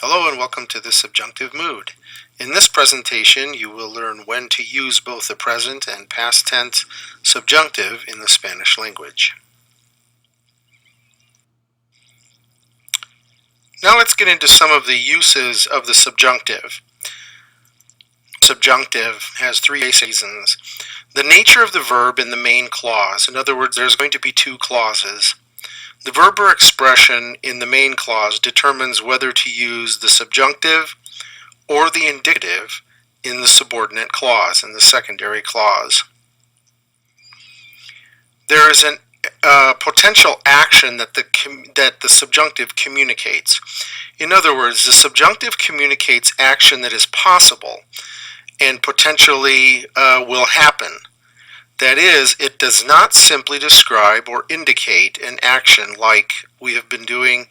Hello and welcome to the Subjunctive Mood. In this presentation you will learn when to use both the present and past tense subjunctive in the Spanish language. Now let's get into some of the uses of the subjunctive. Subjunctive has three reasons. The nature of the verb in the main clause. In other words, there's going to be two clauses. The verb or expression in the main clause determines whether to use the subjunctive or the indicative in the subordinate clause, in the secondary clause. There is a potential action that the subjunctive communicates. In other words, the subjunctive communicates action that is possible and potentially will happen. That is, it does not simply describe or indicate an action like we have been doing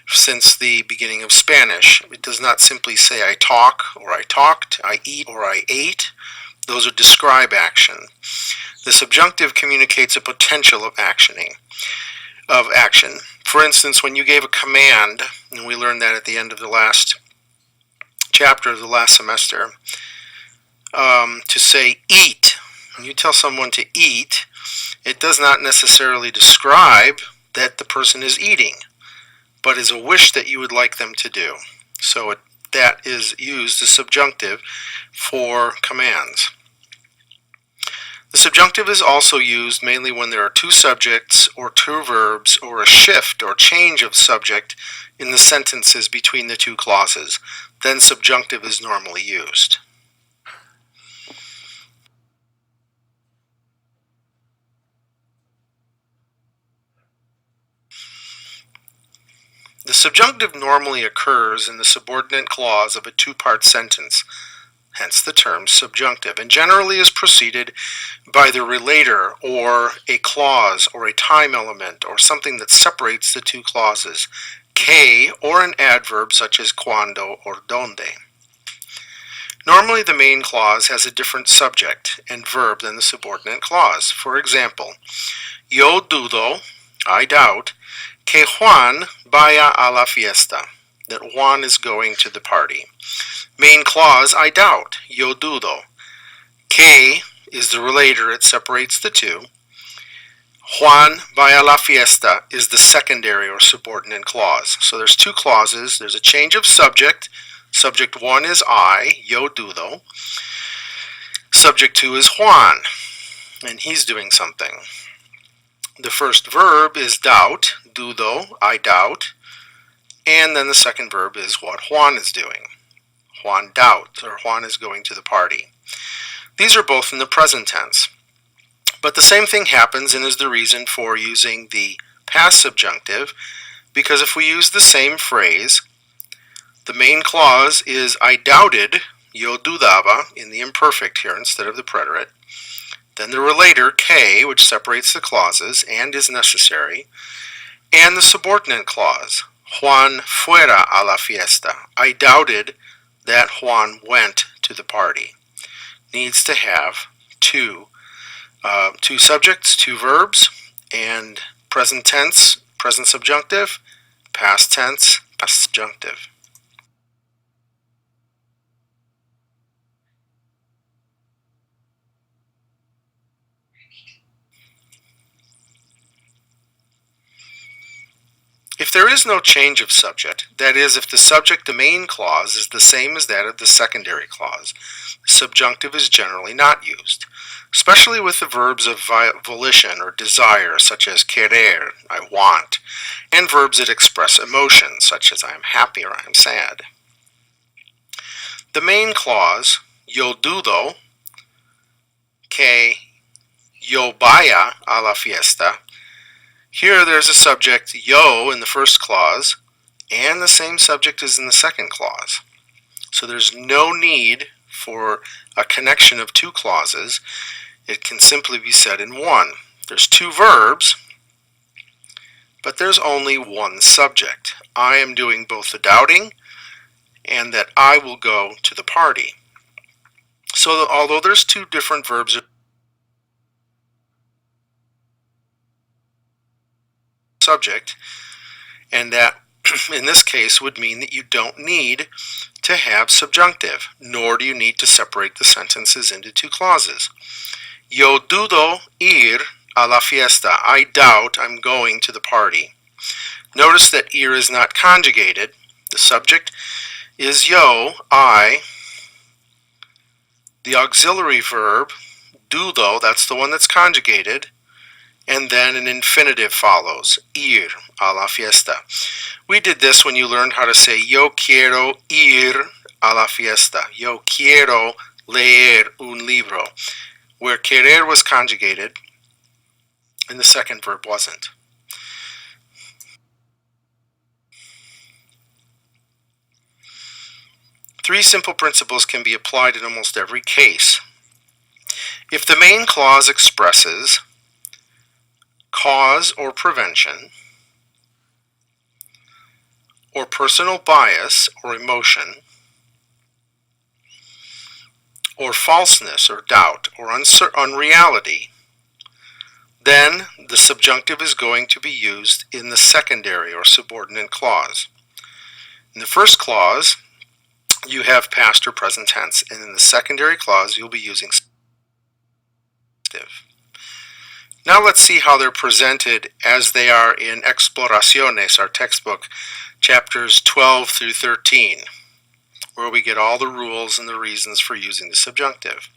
since the beginning of Spanish. It does not simply say I talk or I talked, I eat or I ate. Those are describe action. The subjunctive communicates a potential of action. For instance, when you gave a command, and we learned that at the end of the last chapter of the last semester, to say eat. When you tell someone to eat, it does not necessarily describe that the person is eating, but is a wish that you would like them to do. So that is used as subjunctive for commands. The subjunctive is also used mainly when there are two subjects or two verbs or a shift or change of subject in the sentences between the two clauses. Then subjunctive is normally used. The subjunctive normally occurs in the subordinate clause of a two-part sentence, hence the term subjunctive, and generally is preceded by the relator or a clause or a time element or something that separates the two clauses, que or an adverb such as cuando or donde. Normally the main clause has a different subject and verb than the subordinate clause. For example, yo dudo, I doubt, que Juan vaya a la fiesta, that Juan is going to the party. Main clause, I doubt, yo dudo. Que is the relator, it separates the two. Juan vaya a la fiesta is the secondary or subordinate clause. So there's two clauses, there's a change of subject. Subject one is I, yo dudo. Subject two is Juan, and he's doing something. The first verb is doubt, dudo, I doubt, and then the second verb is what Juan is doing. Juan doubts, or Juan is going to the party. These are both in the present tense. But the same thing happens and is the reason for using the past subjunctive, because if we use the same phrase, the main clause is I doubted, yo dudaba, in the imperfect here instead of the preterite. Then the relator, que, which separates the clauses and is necessary, and the subordinate clause, Juan fuera a la fiesta. I doubted that Juan went to the party. Needs to have two subjects, two verbs, and present tense, present subjunctive, past tense, past subjunctive. If there is no change of subject, that is, if the subject, the main clause, is the same as that of the secondary clause, the subjunctive is generally not used, especially with the verbs of volition or desire, such as querer, I want, and verbs that express emotion, such as I am happy or I am sad. The main clause, yo dudo, que yo vaya a la fiesta. Here there's a subject, yo, in the first clause, and the same subject is in the second clause. So there's no need for a connection of two clauses. It can simply be said in one. There's two verbs, but there's only one subject. I am doing both the doubting and that I will go to the party. So although there's two different verbs subject, and that in this case would mean that you don't need to have subjunctive, nor do you need to separate the sentences into two clauses. Yo dudo ir a la fiesta. I doubt I'm going to the party. Notice that ir is not conjugated. The subject is yo, I. The auxiliary verb, dudo, that's the one that's conjugated, and then an infinitive follows, ir a la fiesta. We did this when you learned how to say yo quiero ir a la fiesta. Yo quiero leer un libro, where querer was conjugated and the second verb wasn't. Three simple principles can be applied in almost every case. If the main clause expresses cause or prevention, or personal bias or emotion, or falseness or doubt or unreality, then the subjunctive is going to be used in the secondary or subordinate clause. In the first clause, you have past or present tense, and in the secondary clause, you'll be using subjunctive. Now let's see how they're presented as they are in Exploraciones, our textbook, chapters 12 through 13, where we get all the rules and the reasons for using the subjunctive.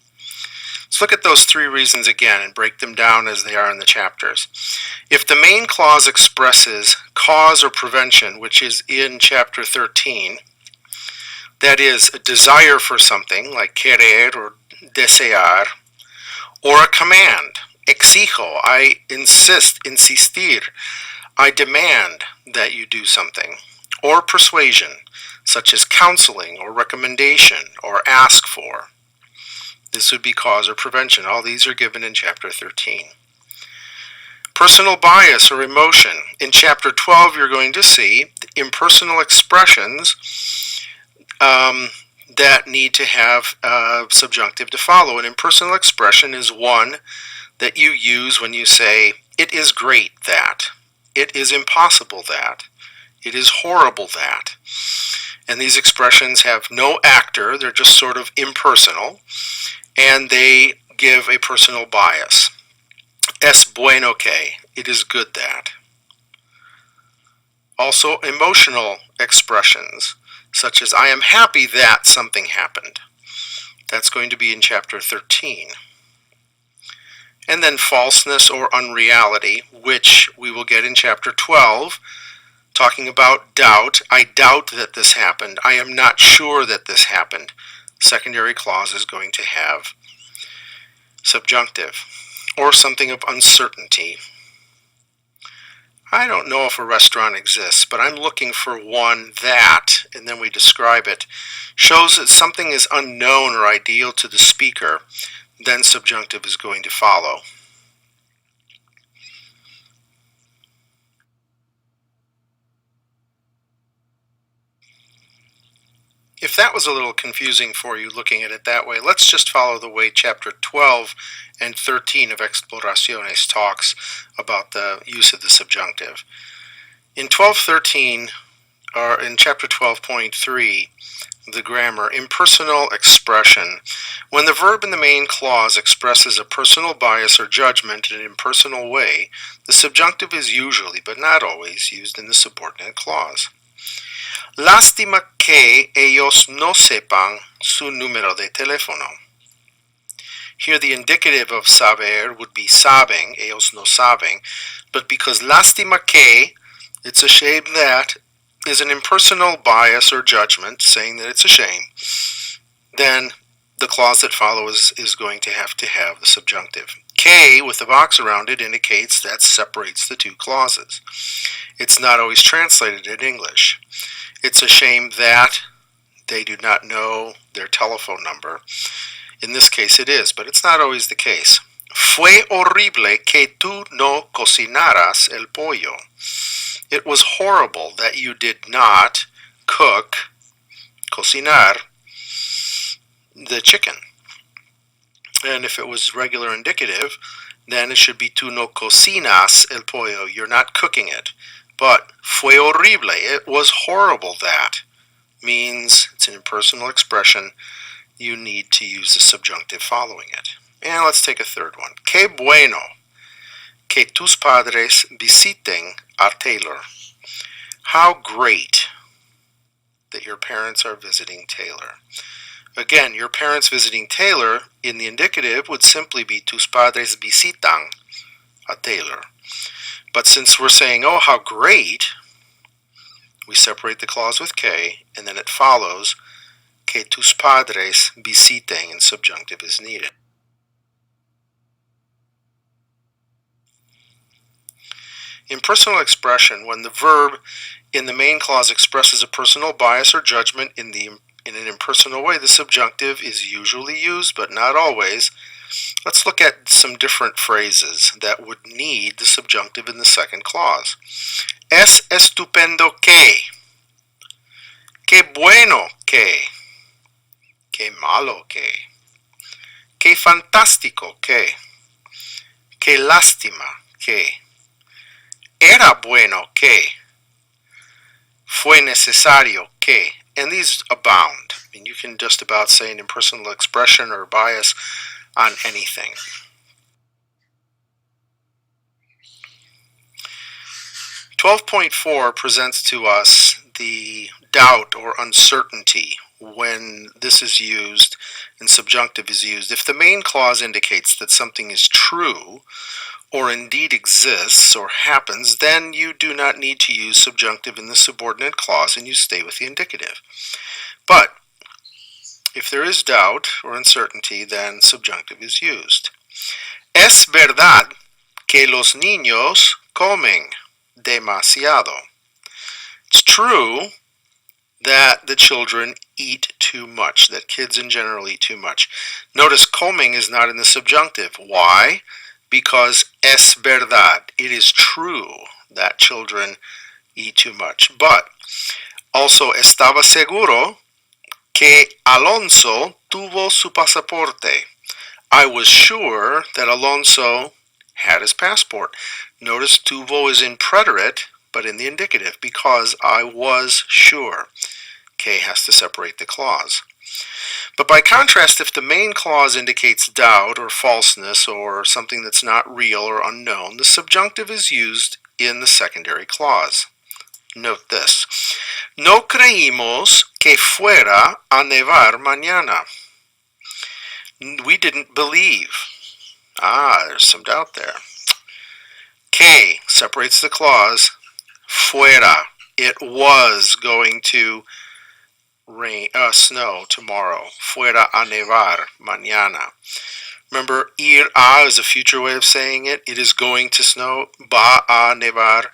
Let's look at those three reasons again and break them down as they are in the chapters. If the main clause expresses cause or prevention, which is in chapter 13, that is a desire for something like querer or desear, or a command, exijo, I insist, insistir, I demand that you do something, or persuasion, such as counseling or recommendation or ask for. This would be cause or prevention. All these are given in chapter 13. Personal bias or emotion. In chapter 12, you're going to see impersonal expressions that need to have subjunctive to follow. An impersonal expression is one that you use when you say, it is great that, it is impossible that, it is horrible that. And these expressions have no actor, they're just sort of impersonal, and they give a personal bias. Es bueno que, it is good that. Also emotional expressions, such as I am happy that something happened. That's going to be in chapter 13. And then falseness or unreality, which we will get in chapter 12, talking about doubt. I doubt that this happened. I am not sure that this happened. Secondary clause is going to have subjunctive, or something of uncertainty. I don't know if a restaurant exists, but I'm looking for one that, and then we describe it, shows that something is unknown or ideal to the speaker, then subjunctive is going to follow. If that was a little confusing for you looking at it that way, let's just follow the way chapter 12 and 13 of Exploraciones talks about the use of the subjunctive. In 12:13, or in chapter 12.3, the grammar, impersonal expression. When the verb in the main clause expresses a personal bias or judgment in an impersonal way, the subjunctive is usually, but not always, used in the subordinate clause. Lástima que ellos no sepan su número de teléfono. Here the indicative of saber would be saben, ellos no saben, but because lástima que, it's a shame that, is an impersonal bias or judgment, saying that it's a shame, then the clause that follows is going to have the subjunctive. Que, with the box around it, indicates that separates the two clauses. It's not always translated in English. It's a shame that they do not know their telephone number. In this case it is, but it's not always the case. Fue horrible que tú no cocinaras el pollo. It was horrible that you did not cook, cocinar, the chicken. And if it was regular indicative, then it should be tú no cocinas el pollo. You're not cooking it. But fue horrible, it was horrible that, means it's an impersonal expression. You need to use the subjunctive following it. And let's take a third one. Qué bueno que tus padres visiten a Taylor. How great that your parents are visiting Taylor. Again, your parents visiting Taylor in the indicative would simply be tus padres visitan a Taylor. But since we're saying, oh, how great, we separate the clause with que, and then it follows que tus padres visiten, and subjunctive is needed. Impersonal expression, when the verb in the main clause expresses a personal bias or judgment in an impersonal way, the subjunctive is usually used, but not always. Let's look at some different phrases that would need the subjunctive in the second clause. Es estupendo que. Qué bueno que. Qué malo que. Qué fantástico que. Qué lástima que. Era bueno que. Fue necesario que. And these abound. I mean, you can just about say an impersonal expression or bias on anything. .4 presents to us the doubt or uncertainty when this is used and subjunctive is used. If the main clause indicates that something is true or indeed exists or happens, then you do not need to use subjunctive in the subordinate clause and you stay with the indicative. But if there is doubt or uncertainty, then subjunctive is used. Es verdad que los niños comen demasiado. It's true that the children eat too much, that kids in general eat too much. Notice coming is not in the subjunctive. Why? Because es verdad, it is true that children eat too much. But also estaba seguro que Alonso tuvo su pasaporte. I was sure that Alonso had his passport. Notice tuvo is in preterite, but in the indicative, because I was sure. Que has to separate the clause. But by contrast, if the main clause indicates doubt or falseness or something that's not real or unknown, the subjunctive is used in the secondary clause. Note this. No creímos que fuera a nevar mañana. We didn't believe. There's some doubt there. Que separates the clause. Fuera. It was going to snow tomorrow. Fuera a nevar mañana. Remember, ir a is a future way of saying it. It is going to snow. Va a nevar.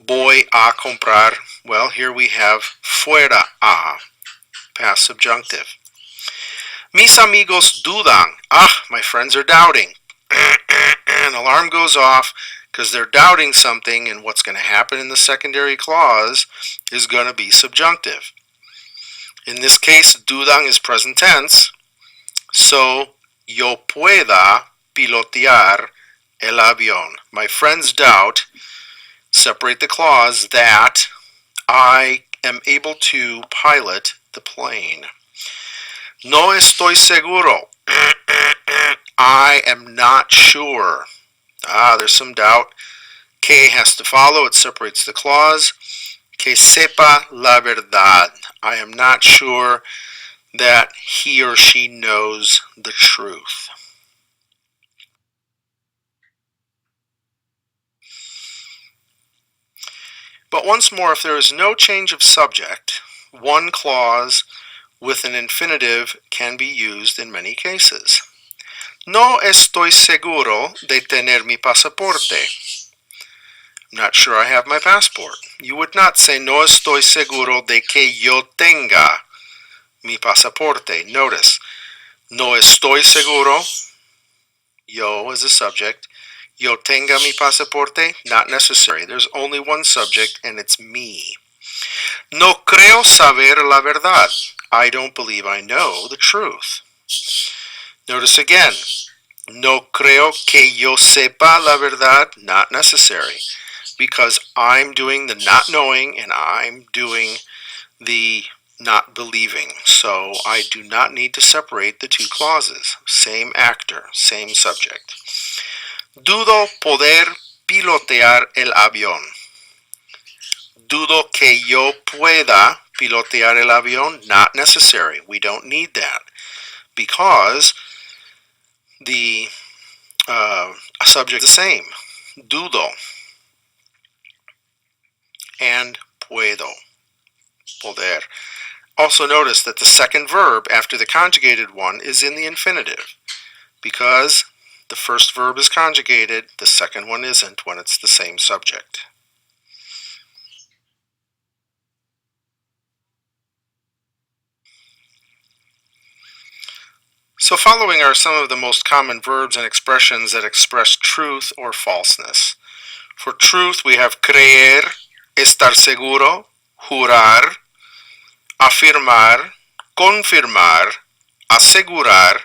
Voy a comprar. Well, here we have fuera a, past subjunctive. Mis amigos dudan. My friends are doubting. An alarm goes off because they're doubting something, and what's going to happen in the secondary clause is going to be subjunctive. In this case, dudan is present tense, so yo pueda pilotear el avión. My friends doubt, separate the clause, that I am able to pilot the plane. No estoy seguro. I am not sure. There's some doubt. Que has to follow. It separates the clause. Que sepa la verdad. I am not sure that he or she knows the truth. But once more, if there is no change of subject, one clause with an infinitive can be used in many cases. No estoy seguro de tener mi pasaporte. I'm not sure I have my passport. You would not say no estoy seguro de que yo tenga mi pasaporte. Notice, no estoy seguro, yo is a subject. Yo tenga mi pasaporte, not necessary. There's only one subject, and it's me. No creo saber la verdad. I don't believe I know the truth. Notice again, no creo que yo sepa la verdad, not necessary. because I'm doing the not knowing and I'm doing the not believing. So I do not need to separate the two clauses. Same actor, same subject. Dudo poder pilotear el avión. Dudo que yo pueda pilotear el avión. Not necessary. We don't need that because the subject is the same. Dudo and puedo. Poder. Also notice that the second verb after the conjugated one is in the infinitive because the first verb is conjugated, the second one isn't when it's the same subject. So following are some of the most common verbs and expressions that express truth or falseness. For truth we have creer, estar seguro, jurar, afirmar, confirmar, asegurar,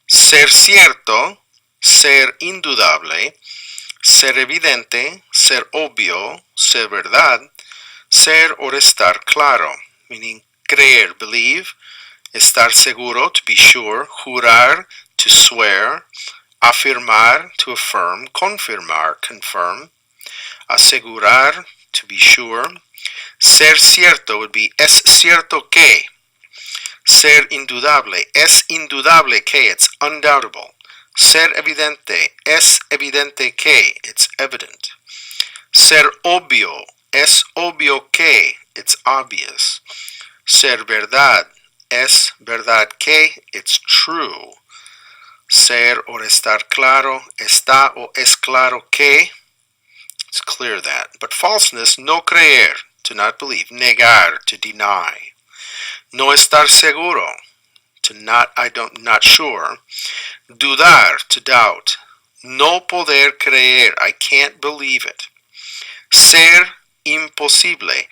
ser cierto, ser indudable, ser evidente, ser obvio, ser verdad, ser or estar claro, meaning creer, believe, estar seguro, to be sure, jurar, to swear, afirmar, to affirm, confirmar, confirm, asegurar, to be sure, ser cierto would be es cierto que, ser indudable, es indudable que, it's undoubtable, ser evidente, es evidente que, it's evident, ser obvio, es obvio que, it's obvious, ser verdad, es verdad que, it's true, ser or estar claro, está o es claro que, it's clear that. But falseness, no creer, to not believe, negar, to deny, no estar seguro, to not sure, dudar, to doubt, no poder creer, I can't believe it, ser imposible,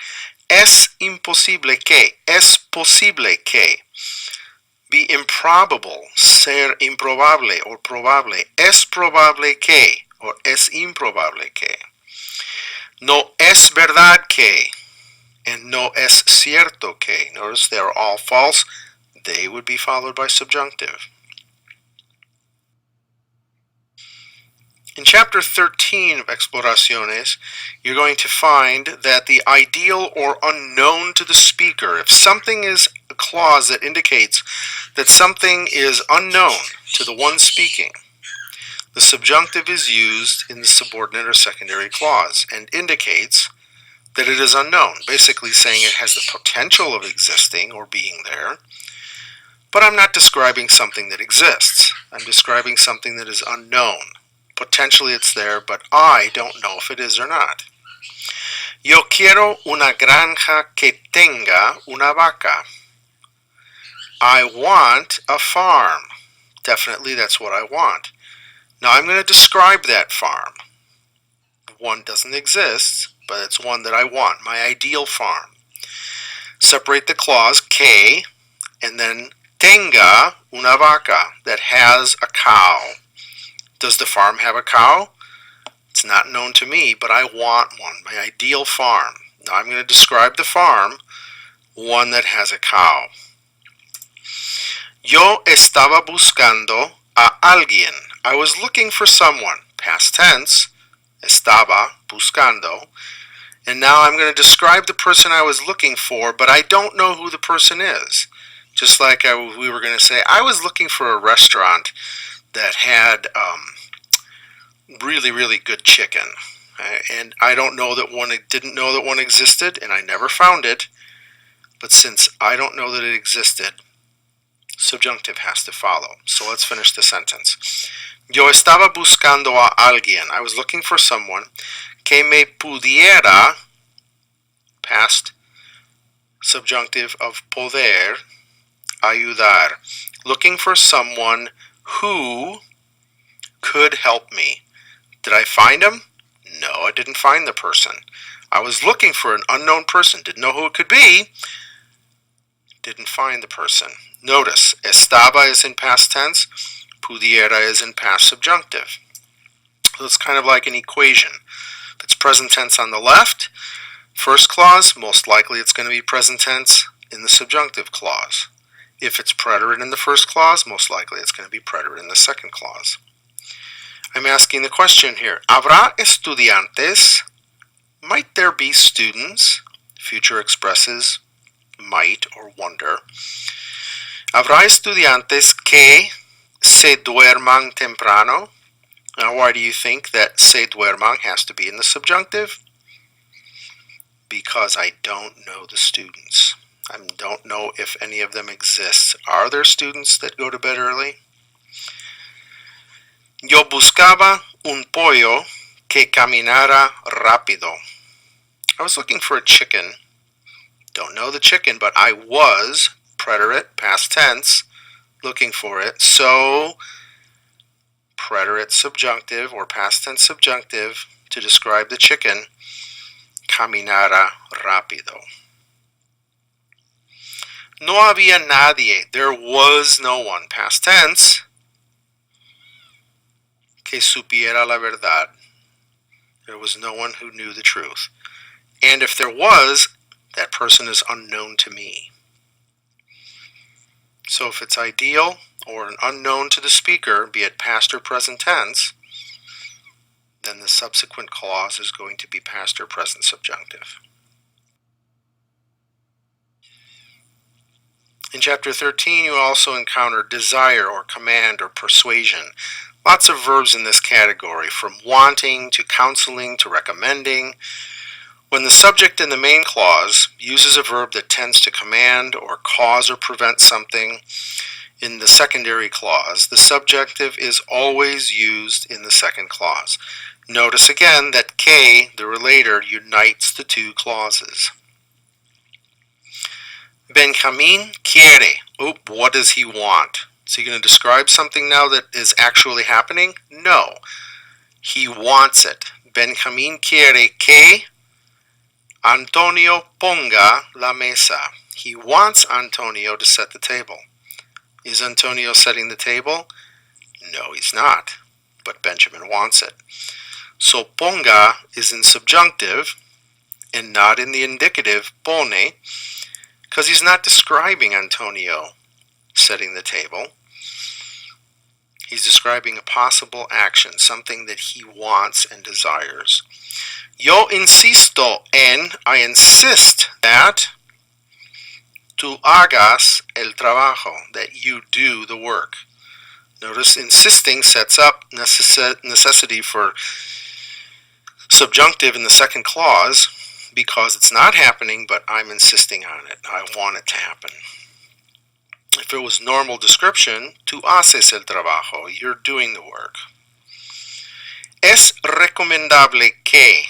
es imposible que, es posible que, be improbable, ser improbable or probable, es probable que, or es improbable que, no es verdad que, and no es cierto que. Notice they're all false. They would be followed by subjunctive. In chapter 13 of Exploraciones, you're going to find that the ideal or unknown to the speaker, if something is a clause that indicates that something is unknown to the one speaking, the subjunctive is used in the subordinate or secondary clause and indicates that it is unknown, basically saying it has the potential of existing or being there, but I'm not describing something that exists. I'm describing something that is unknown. Potentially it's there, but I don't know if it is or not. Yo quiero una granja que tenga una vaca. I want a farm. Definitely that's what I want. Now I'm going to describe that farm. One doesn't exist, but it's one that I want, my ideal farm. Separate the clause que and then tenga una vaca, that has a cow. Does the farm have a cow? It's not known to me, but I want one, my ideal farm. Now I'm going to describe the farm, one that has a cow. Yo estaba buscando a alguien. I was looking for someone. Past tense, estaba buscando. And now I'm going to describe the person I was looking for, but I don't know who the person is. Just like we were going to say, I was looking for a restaurant that had really, really good chicken. And I didn't know that one existed, and I never found it. But since I don't know that it existed, subjunctive has to follow. So let's finish the sentence. Yo estaba buscando a alguien. I was looking for someone que me pudiera, past subjunctive of poder, ayudar. Looking for someone who could help me. Did I find him? No, I didn't find the person. I was looking for an unknown person. Didn't know who it could be. Didn't find the person. Notice, estaba is in past tense, pudiera is in past subjunctive. So it's kind of like an equation. If it's present tense on the left, first clause, most likely it's going to be present tense in the subjunctive clause. If it's preterite in the first clause, most likely it's going to be preterite in the second clause. I'm asking the question here. ¿Habrá estudiantes? Might there be students? Future expresses might or wonder. ¿Habrá estudiantes que se duerman temprano? Now, why do you think that se duerman has to be in the subjunctive? Because I don't know the students. I don't know if any of them exist. Are there students that go to bed early? Yo buscaba un pollo que caminara rápido. I was looking for a chicken. Don't know the chicken, but I was, preterite, past tense, looking for it. So, preterite subjunctive or past tense subjunctive to describe the chicken, caminara rápido. No había nadie. There was no one. Past tense. Que supiera la verdad. There was no one who knew the truth. And if there was, that person is unknown to me. So if it's ideal or an unknown to the speaker, be it past or present tense, then the subsequent clause is going to be past or present subjunctive. In chapter 13, you also encounter desire or command or persuasion. Lots of verbs in this category, from wanting to counseling to recommending. When the subject in the main clause uses a verb that tends to command or cause or prevent something in the secondary clause, the subjunctive is always used in the second clause. Notice again that que, the relator, unites the two clauses. Benjamin quiere. What does he want? Is he going to describe something now that is actually happening? No. He wants it. Benjamin quiere que Antonio ponga la mesa. He wants Antonio to set the table. Is Antonio setting the table? No, he's not. But Benjamin wants it. So ponga is in subjunctive and not in the indicative pone, because he's not describing Antonio setting the table. He's describing a possible action, something that he wants and desires. Yo insisto en, I insist that tú hagas el trabajo, that you do the work. Notice insisting sets up necessity for subjunctive in the second clause because it's not happening, but I'm insisting on it. I want it to happen. If it was normal description, tú haces el trabajo, you're doing the work. Es recomendable que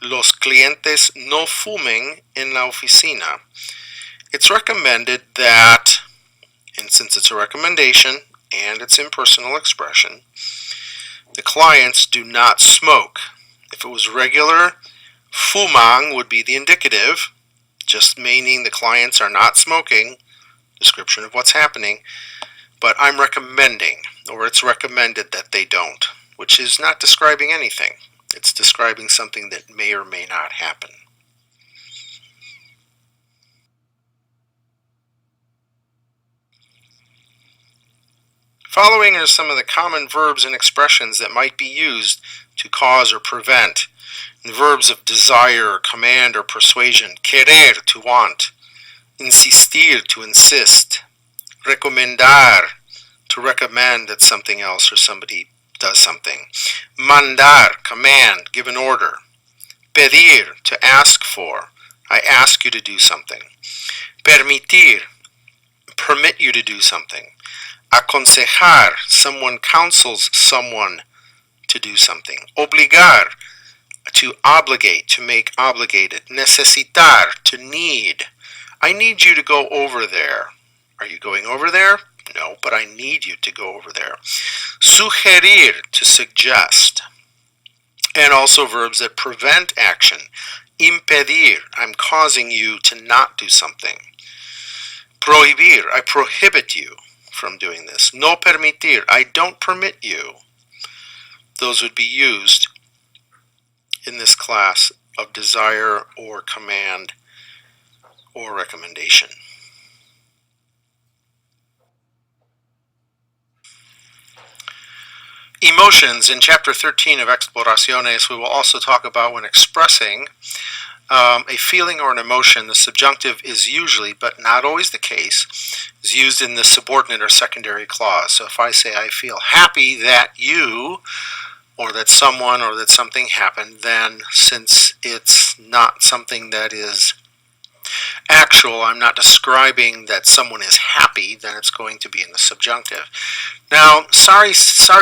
los clientes no fumen en la oficina. It's recommended that, and since it's a recommendation and it's impersonal expression, the clients do not smoke. If it was regular, fuman would be the indicative, just meaning the clients are not smoking, description of what's happening, but I'm recommending, or it's recommended that they don't, which is not describing anything. It's describing something that may or may not happen. Following are some of the common verbs and expressions that might be used to cause or prevent. Verbs of desire, command, or persuasion. Querer, to want. Insistir, to insist. Recomendar, to recommend that something else or somebody does something. Mandar, command, give an order. Pedir, to ask for. I ask you to do something. Permitir, permit you to do something. Aconsejar, someone counsels someone to do something. Obligar, to obligate, to make obligated. Necesitar, to need. I need you to go over there. Are you going over there? No, but I need you to go over there. Sugerir, to suggest. And also verbs that prevent action. Impedir, I'm causing you to not do something. Prohibir, I prohibit you from doing this. No permitir, I don't permit you. Those would be used in this class of desire or command or recommendation. Emotions. In Chapter 13 of Exploraciones, we will also talk about when expressing a feeling or an emotion. The subjunctive is usually, but not always the case, is used in the subordinate or secondary clause. So if I say I feel happy that you, or that someone, or that something happened, then since it's not something that is actual, I'm not describing that someone is happy, then it's going to be in the subjunctive. Now, sorry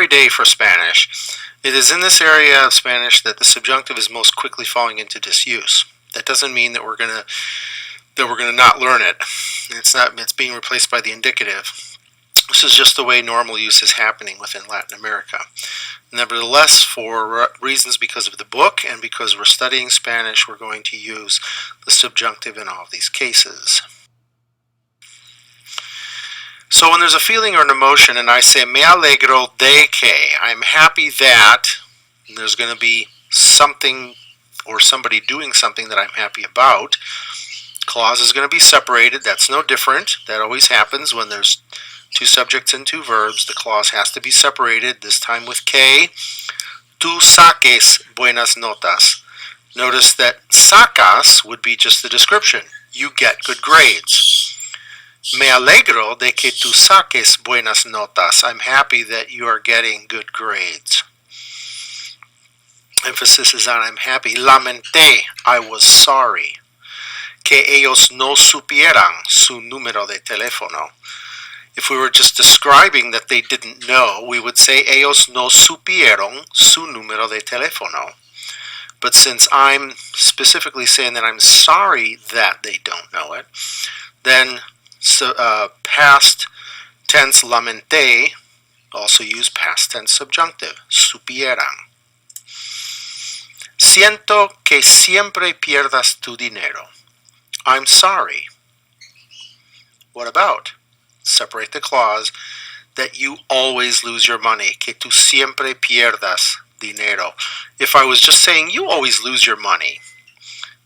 day for Spanish. It is in this area of Spanish that the subjunctive is most quickly falling into disuse. That doesn't mean that we're gonna not learn it. It's being replaced by the indicative. This is just the way normal use is happening within Latin America. Nevertheless, for reasons because of the book and because we're studying Spanish, we're going to use the subjunctive in all of these cases. So when there's a feeling or an emotion and I say me alegro de que, I'm happy that, and there's going to be something or somebody doing something that I'm happy about, clause is going to be separated. That's no different. That always happens when there's two subjects and two verbs. The clause has to be separated, this time with que. Tú saques buenas notas. Notice that sacas would be just the description. You get good grades. Me alegro de que tú saques buenas notas. I'm happy that you are getting good grades. Emphasis is on I'm happy. Lamenté, I was sorry. Que ellos no supieran su número de teléfono. If we were just describing that they didn't know, we would say ellos no supieron su número de teléfono. But since I'm specifically saying that I'm sorry that they don't know it, then past tense lamenté, also use past tense subjunctive, supieran. Siento que siempre pierdas tu dinero. I'm sorry. What about? Separate the clause that you always lose your money. Que tú siempre pierdas dinero. If I was just saying you always lose your money,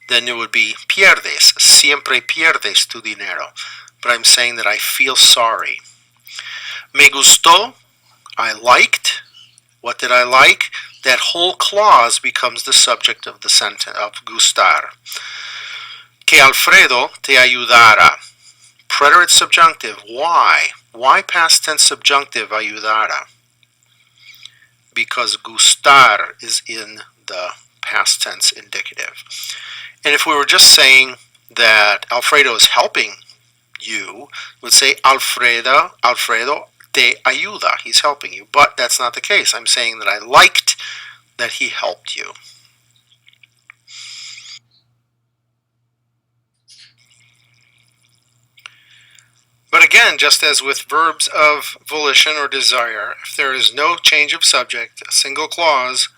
then it would be pierdes. Siempre pierdes tu dinero. But I'm saying that I feel sorry. Me gustó. I liked. What did I like? That whole clause becomes the subject of the sentence of gustar. Que Alfredo te ayudara. Preterite subjunctive. Why? Why past tense subjunctive ayudara? Because gustar is in the past tense indicative. And if we were just saying that Alfredo is helping you, would say Alfredo te ayuda. He's helping you. But that's not the case. I'm saying that I liked that he helped you. But again, just as with verbs of volition or desire, if there is no change of subject, a single clause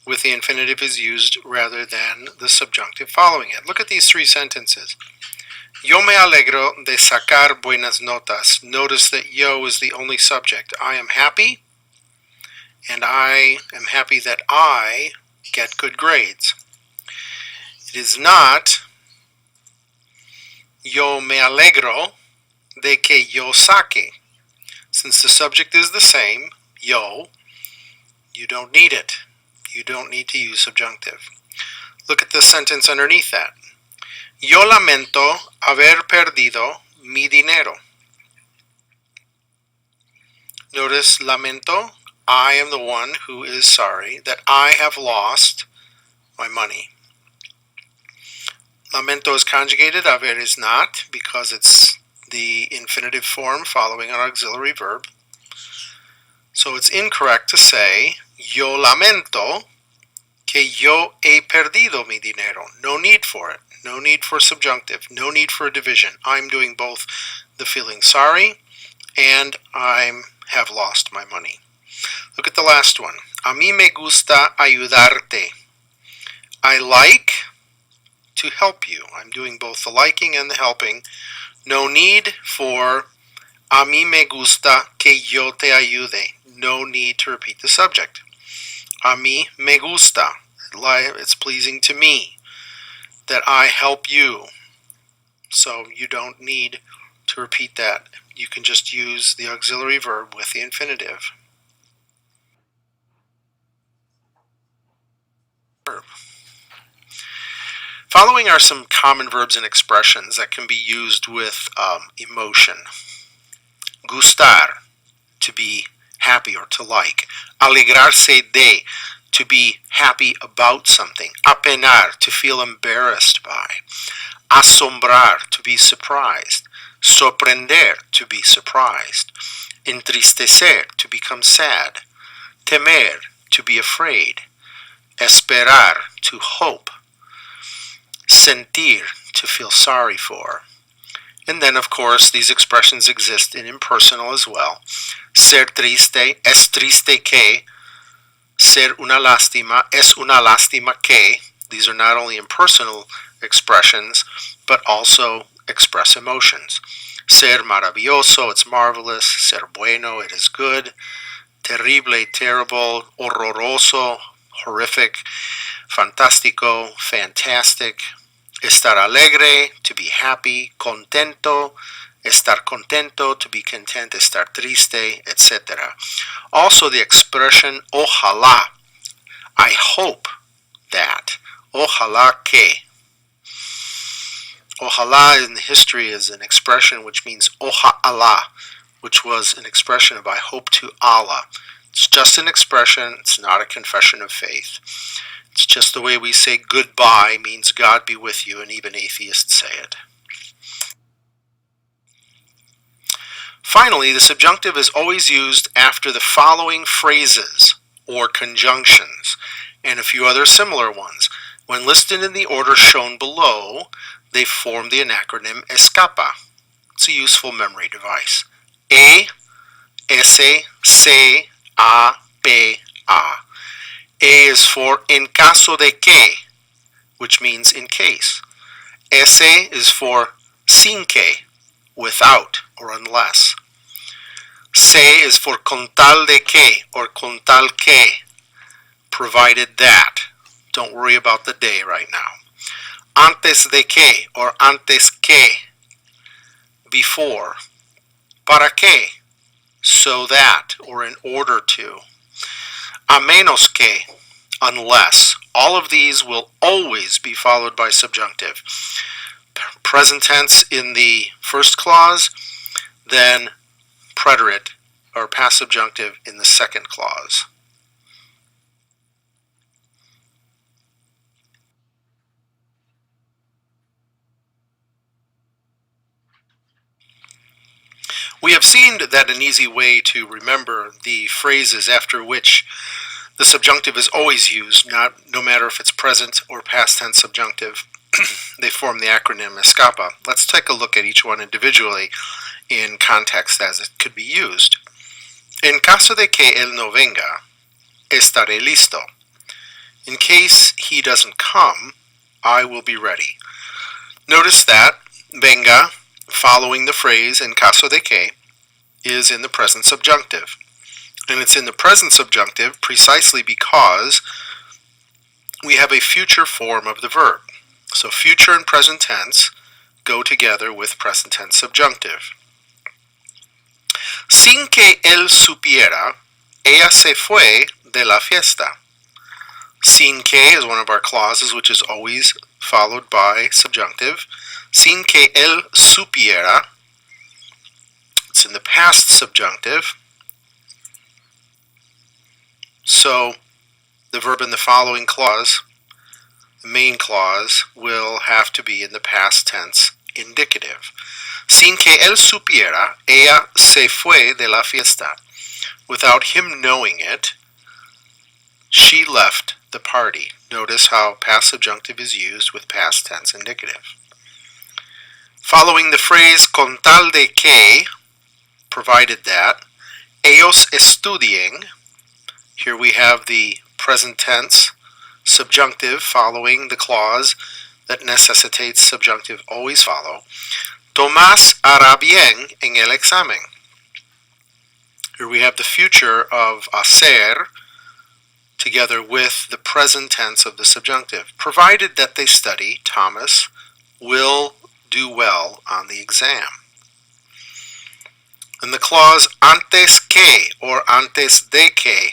with the infinitive is used rather than the subjunctive following it. Look at these three sentences. Yo me alegro de sacar buenas notas. Notice that yo is the only subject. I am happy, and I am happy that I get good grades. It is not yo me alegro de que yo saque. Since the subject is the same, yo, you don't need it. You don't need to use subjunctive. Look at the sentence underneath that. Yo lamento haber perdido mi dinero. Notice lamento, I am the one who is sorry that I have lost my money. Lamento is conjugated, haber is not, because it's the infinitive form following an auxiliary verb. So it's incorrect to say, yo lamento que yo he perdido mi dinero. No need for it. No need for subjunctive. No need for a division. I'm doing both the feeling sorry and I have lost my money. Look at the last one. A mí me gusta ayudarte. I like to help you. I'm doing both the liking and the helping. No need for a mí me gusta que yo te ayude. No need to repeat the subject. A mí me gusta. it's pleasing to me that I help you. So you don't need to repeat that. You can just use the auxiliary verb with the infinitive. Following are some common verbs and expressions that can be used with emotion. Gustar, to be happy or to like. Alegrarse de, to be happy about something. Apenar, to feel embarrassed by. Asombrar, to be surprised. Sorprender, to be surprised. Entristecer, to become sad. Temer, to be afraid. Esperar, to hope. Sentir, to feel sorry for. And then, of course, these expressions exist in impersonal as well. Ser triste, es triste que. Ser una lástima, es una lástima que. These are not only impersonal expressions, but also express emotions. Ser maravilloso, it's marvelous. Ser bueno, it is good. Terrible, terrible. Horroroso, horrific. Fantástico, fantastic. Estar alegre, to be happy. Contento, estar contento, to be content. Estar triste, etc. Also the expression ojalá, I hope that. Ojalá que. Ojalá in history is an expression which means ojalá, which was an expression of I hope to Allah. It's just an expression, it's not a confession of faith. It's just the way we say goodbye means God be with you, and even atheists say it. Finally, the subjunctive is always used after the following phrases or conjunctions, and a few other similar ones. When listed in the order shown below, they form the acronym ESCAPA. It's a useful memory device. E, S, C, A, P, A. A is for en caso de que, which means in case. S is for sin que, without or unless. C is for con tal de que or con tal que, provided that. Don't worry about the de right now. Antes de que or antes que, before. Para que, so that or in order to. A menos que, unless. All of these will always be followed by subjunctive. Present tense in the first clause, then preterite or past subjunctive in the second clause. We have seen that an easy way to remember the phrases after which the subjunctive is always used, no matter if it's present or past tense subjunctive, they form the acronym ESCAPA. Let's take a look at each one individually in context as it could be used. En caso de que él no venga, estaré listo. In case he doesn't come, I will be ready. Notice that venga, following the phrase en caso de que, is in the present subjunctive. And it's in the present subjunctive precisely because we have a future form of the verb. So future and present tense go together with present tense subjunctive. Sin que él supiera, ella se fue de la fiesta. Sin que is one of our clauses which is always followed by subjunctive. Sin que él supiera, it's in the past subjunctive. So the verb in the following clause, the main clause, will have to be in the past tense indicative. Sin que él supiera, ella se fue de la fiesta. Without him knowing it, she left the party. Notice how past subjunctive is used with past tense indicative. Following the phrase con tal de que, provided that, ellos estudien, here we have the present tense subjunctive following the clause that necessitates subjunctive always follow. Tomás hará bien en el examen. Here we have the future of hacer, together with the present tense of the subjunctive, provided that they study, Thomas will do well on the exam. And the clause antes que or antes de que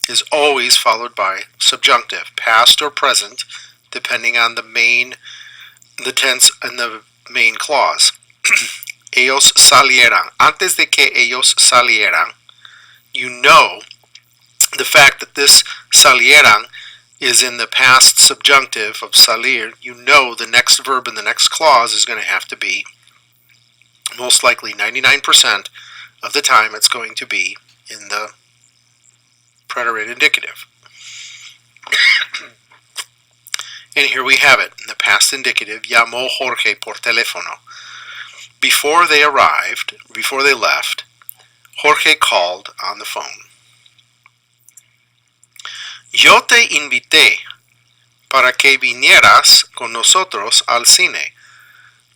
is always followed by subjunctive, past or present, depending on the tense and the main clause. Ellos salieran. Antes de que ellos salieran, you know the fact that this salieran is in the past subjunctive of salir, you know the next verb in the next clause is going to have to be, most likely 99% of the time, it's going to be in the preterite indicative. And here we have it in the past indicative, llamó Jorge por teléfono. Before they left, Jorge called on the phone. Yo te invité para que vinieras con nosotros al cine.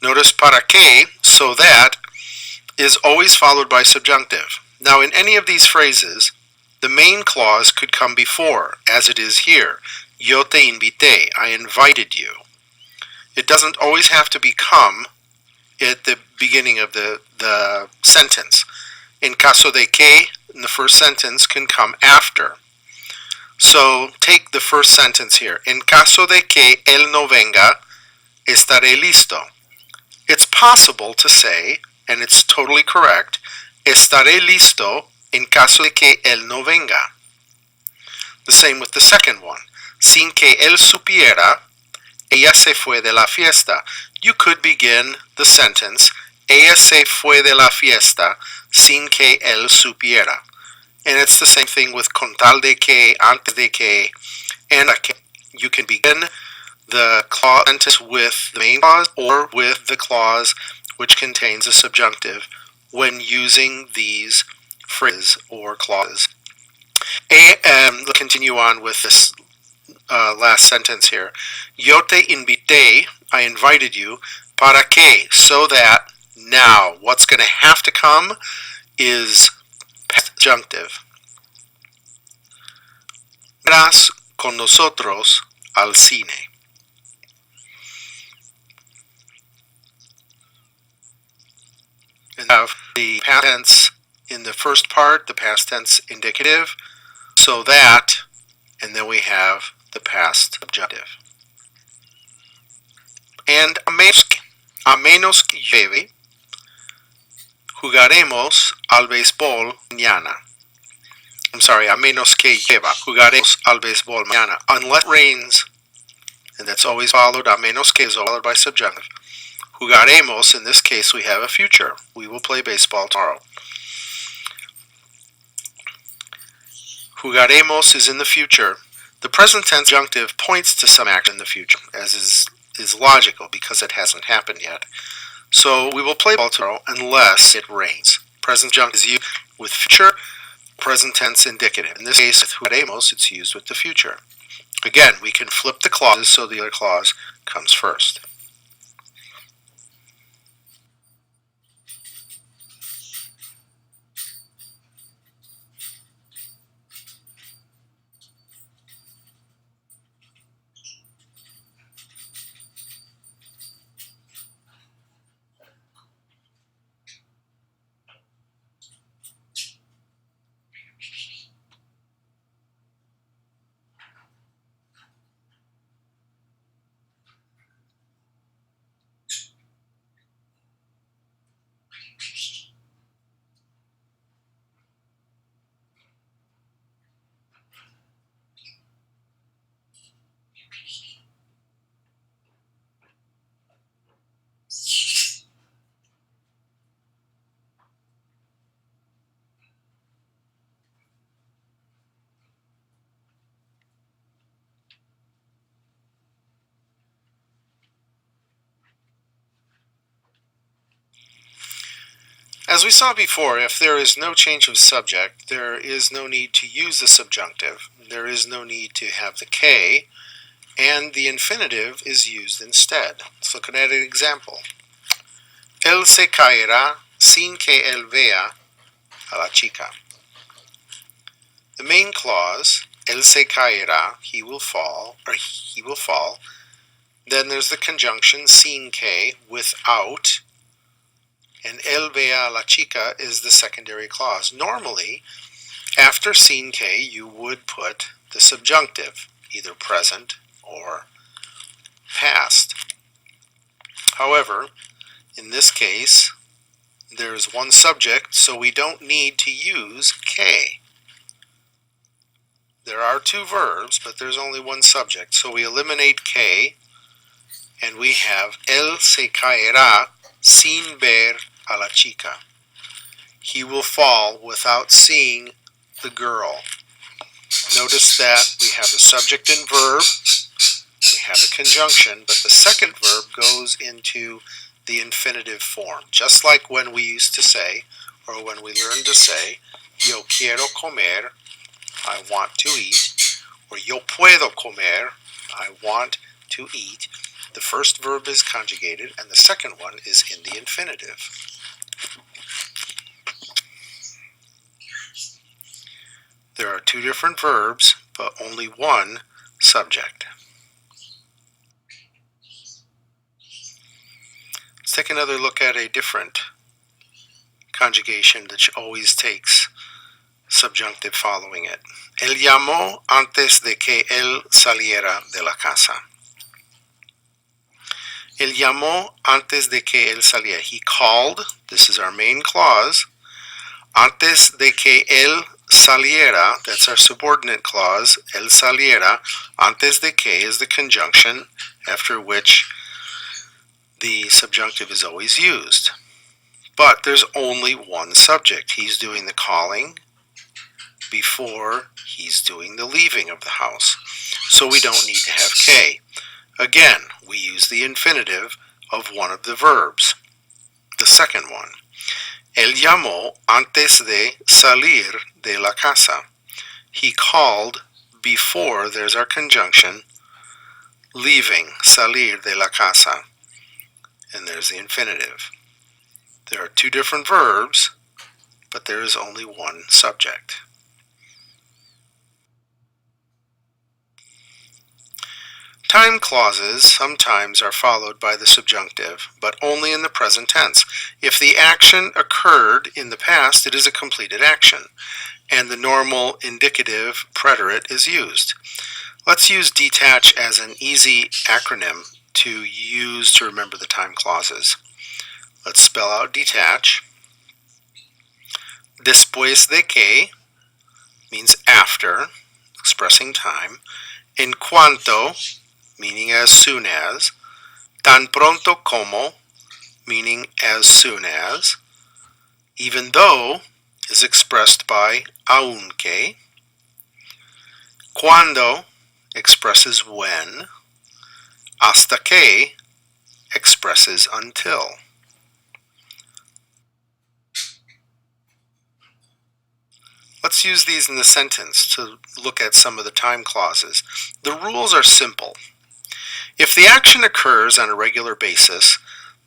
Notice para que, so that, is always followed by subjunctive. Now in any of these phrases, the main clause could come before, as it is here. Yo te invité, I invited you. It doesn't always have to become at the beginning of the sentence. En caso de que, in the first sentence, can come after. So take the first sentence here. En caso de que él no venga, estaré listo. It's possible to say, and it's totally correct, estaré listo en caso de que él no venga. The same with the second one. Sin que él supiera, ella se fue de la fiesta. You could begin the sentence, ella se fue de la fiesta sin que él supiera. And it's the same thing with con tal de que, antes de que, and you can begin the clause sentence with the main clause or with the clause which contains a subjunctive when using these phrases or clauses. Let's continue on with this last sentence here. Yo te invité, I invited you, para que, so that. Now, what's going to have to come is subjunctive. Irás con nosotros al cine. And have the past tense in the first part, the past tense indicative, so that, and then we have the past subjunctive. And a menos que llueve, jugaremos al béisbol mañana. I'm sorry, a menos que llueva, jugaremos al béisbol mañana. Unless it rains, and that's always followed, a menos que is followed by subjunctive. Jugaremos, in this case, we have a future. We will play baseball tomorrow. Jugaremos is in the future. The present tense subjunctive points to some action in the future, as is logical because it hasn't happened yet. So we will play ball tomorrow unless it rains. Present subjunctive is used with future, present tense indicative. In this case, with jugaremos, it's used with the future. Again, we can flip the clauses so the other clause comes first. As we saw before, if there is no change of subject, there is no need to use the subjunctive. There is no need to have the que, and the infinitive is used instead. Let's look at an example. Él se caerá sin que él vea a la chica. The main clause él se caerá, he will fall, or he will fall. Then there's the conjunction sin que, without, and él ve a la chica is the secondary clause. Normally, after sin que, you would put the subjunctive, either present or past. However, in this case, there's one subject, so we don't need to use que. There are two verbs, but there's only one subject, so we eliminate que, and we have él se caerá sin ver a la chica. He will fall without seeing the girl. Notice that we have the subject and verb, we have a conjunction, but the second verb goes into the infinitive form. Just like when we used to say, or when we learned to say, yo quiero comer, I want to eat, or yo puedo comer, I want to eat. The first verb is conjugated, and the second one is in the infinitive. There are two different verbs, but only one subject. Let's take another look at a different conjugation that always takes subjunctive following it. Él llamó antes de que él saliera de la casa. Él llamó antes de que él saliera. He called, this is our main clause, antes de que él saliera, that's our subordinate clause, él saliera, antes de que is the conjunction after which the subjunctive is always used. But there's only one subject. He's doing the calling before he's doing the leaving of the house. So we don't need to have que. Again, we use the infinitive of one of the verbs. The second one. Él llamó antes de salir de la casa. He called before, there's our conjunction, leaving, salir de la casa. And there's the infinitive. There are two different verbs, but there is only one subject. Time clauses sometimes are followed by the subjunctive, but only in the present tense. If the action occurred in the past, it is a completed action, and the normal indicative preterite is used. Let's use detach as an easy acronym to use to remember the time clauses. Let's spell out detach. Después de que means after, expressing time. En cuanto, meaning as soon as. Tan pronto como, meaning as soon as. Even though is expressed by aunque. Cuando expresses when. Hasta que expresses until. Let's use these in the sentence to look at some of the time clauses. The rules are simple. If the action occurs on a regular basis,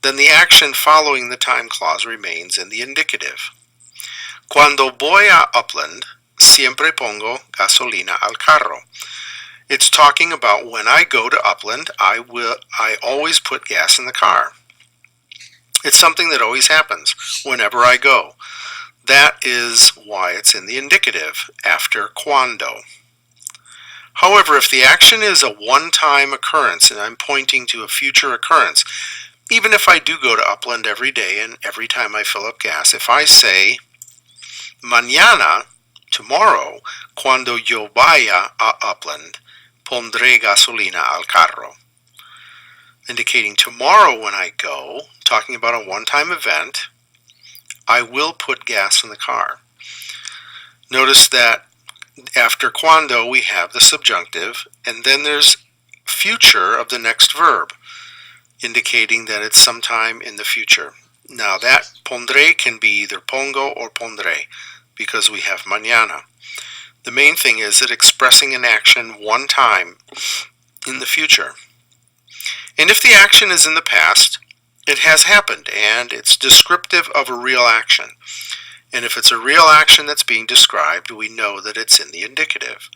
then the action following the time clause remains in the indicative. Cuando voy a Upland, siempre pongo gasolina al carro. It's talking about when I go to Upland, I always put gas in the car. It's something that always happens whenever I go. That is why it's in the indicative after cuando. However, if the action is a one-time occurrence and I'm pointing to a future occurrence, even if I do go to Upland every day and every time I fill up gas, if I say mañana, tomorrow, cuando yo vaya a Upland, pondré gasolina al carro, indicating tomorrow when I go, talking about a one-time event, I will put gas in the car. Notice that after cuando we have the subjunctive, and then there's future of the next verb, indicating that it's sometime in the future. Now that pondré can be either pongo or pondré, because we have mañana. The main thing is that expressing an action one time in the future. And if the action is in the past, it has happened, and it's descriptive of a real action. And if it's a real action that's being described, we know that it's in the indicative.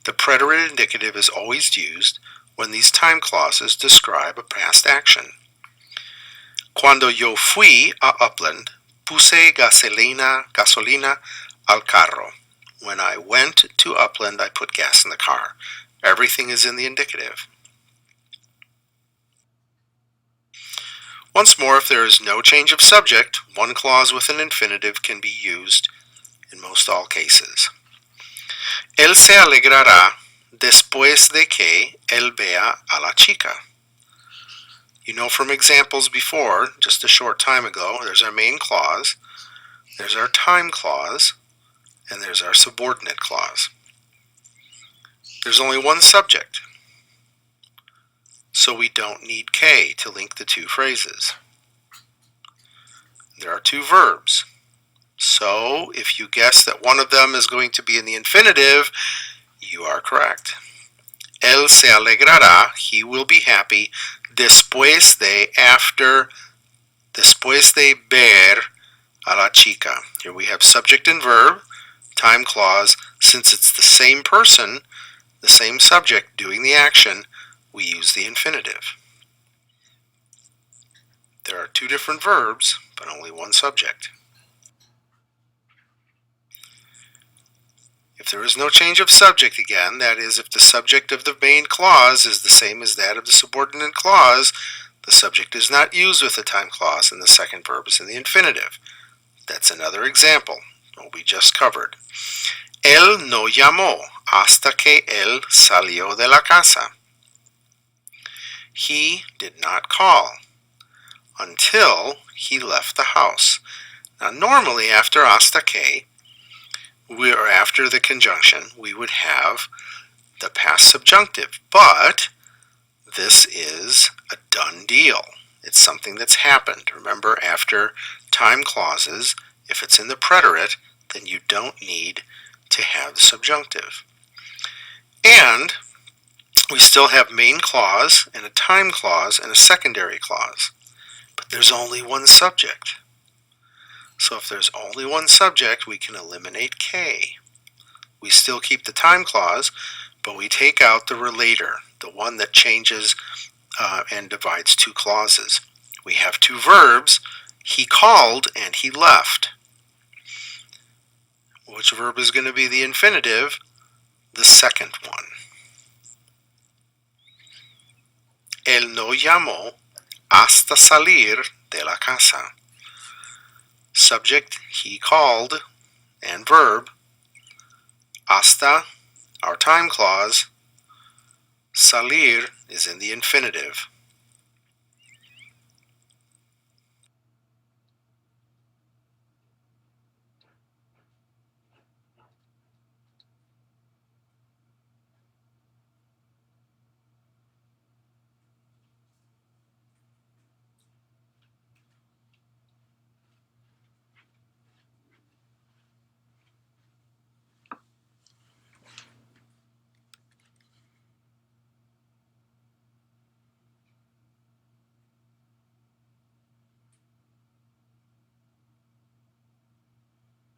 The preterite indicative is always used when these time clauses describe a past action. Cuando yo fui a Upland, puse gasolina al carro. When I went to Upland, I put gas in the car. Everything is in the indicative. Once more, if there is no change of subject, one clause with an infinitive can be used in most all cases. Él se alegrará después de que él vea a la chica. You know from examples before, just a short time ago, there's our main clause, there's our time clause, and there's our subordinate clause. There's only one subject, so we don't need K to link the two phrases. There are two verbs, so if you guess that one of them is going to be in the infinitive, you are correct. Él se alegrará, he will be happy, después de, after, después de ver a la chica. Here we have subject and verb, time clause. Since it's the same person, the same subject doing the action, we use the infinitive. There are two different verbs, but only one subject. If there is no change of subject again, that is, if the subject of the main clause is the same as that of the subordinate clause, the subject is not used with the time clause and the second verb is in the infinitive. That's another example, what we just covered. Él no llamó hasta que él salió de la casa. He did not call until he left the house. Now normally after hasta que, or after the conjunction, we would have the past subjunctive, but this is a done deal. It's something that's happened. Remember, after time clauses, if it's in the preterite, then you don't need to have the subjunctive. And we still have main clause and a time clause and a secondary clause, but there's only one subject. So if there's only one subject, we can eliminate K. We still keep the time clause, but we take out the relator, the one that changes and divides two clauses. We have two verbs, he called and he left. Which verb is going to be the infinitive? The second one. Él no llamó hasta salir de la casa. Subject, he called, and verb, hasta, our time clause, salir is in the infinitive.